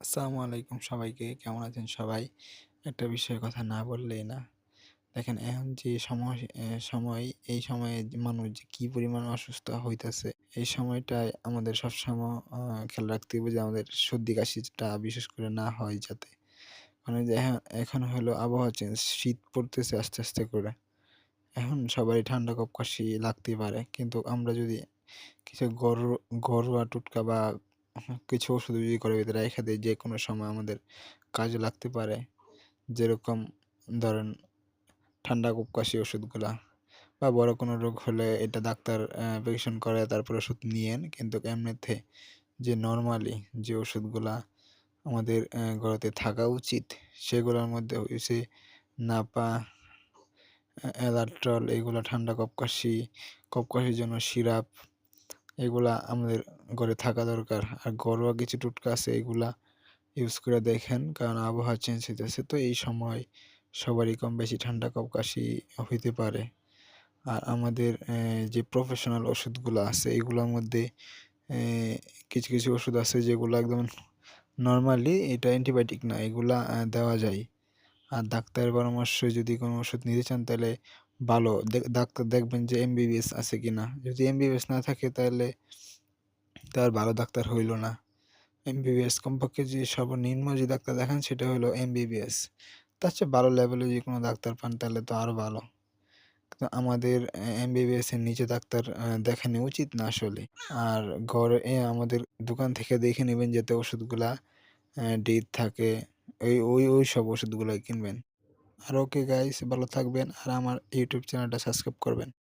আসসালামু আলাইকুম সবাইকে। কেমন আছেন সবাই? একটা বিষয়ের কথা না বললেই না। দেখেন এখন যে সময় এই সময়ে যে মানুষ যে কি পরিমাণ অসুস্থ হইতেছে, এই সময়টায় আমাদের সবসময় খেয়াল রাখতে হবে যে আমাদের সর্দি-কাশিটা বিশেষ করে না হয় যাতে। মানে যে এখন হলো আবহাওয়া চেঞ্জ, শীত পড়তেছে আস্তে, আস্তে করে। এখন সবারই ঠান্ডা কফ কাশি লাগতেই পারে। কিন্তু আমরা যদি কিছু ঘরোয়া টোটকা বা কিছু ওষুধ যদি ঘরের ভিতরে রাইখা দেই যেকোনো সময় আমাদের কাজে লাগতে পারে। যেরকম ধরেন ঠান্ডা খুব কাশি ওষুধগুলা বা বড় কোনো রোগ হলে এটা ডাক্তার প্রেসক্রিপশন করে তারপর ওষুধ নিয়েন। কিন্তু এমনিতে যে নরমালি যে ওষুধগুলা আমাদের ঘরেতে থাকা উচিত সেগুলোর মধ্যে হইছে নাপা, অ্যালাট্রল এগুলা ঠান্ডা কফ কাশির জন্য সিরাপ এগুলা আমাদের ঘরে থাকা দরকার। আর ঘরোয়া কিছু টোটকা আছে এগুলা ইউজ করে দেখেন কারণ আবহাওয়া চেঞ্জ হইতেছে তো এই সময় সবারই কম বেশি ঠান্ডা কফ কাশি হইতে পারে। আর আমাদের যে প্রফেশনাল ওষুধগুলো আছে এগুলোর মধ্যে কিছু, কিছু ওষুধ আছে যেগুলো একদম নরমালি এটা অ্যান্টিবায়োটিক না এগুলা দেওয়া যায়। আর ডাক্তারের পরামর্শে যদি কোনো ওষুধ নিতে চান তাহলে ভালো ডাক্তার দেখবেন যে এমবিবিএস আছে কিনা। যদি এমবিবিএস না থাকে তাহলে তার ভালো ডাক্তার হইল না। এমবিবিএস কমপক্ষে যে সর্বনিম্ন যে ডাক্তার দেখান সেটা হলো এমবিবিএস। তার চেয়ে ভালো লেভেলে যদি কোনো ডাক্তার পান তাহলে তো আরো ভালো। কিন্তু আমাদের এমবিবিএস এর নিচে ডাক্তার দেখানো উচিত না আসলে। আর ঘরে আমাদের দোকান থেকে দেখে নিবেন যাতে ওষুধগুলা ডেট থাকে। ওই সব ওষুধগুলাই কিনবেন। আর ওকে গাইস ভালো থাকবেন আর আমার ইউটিউব চ্যানেলটা সাবস্ক্রাইব করবেন।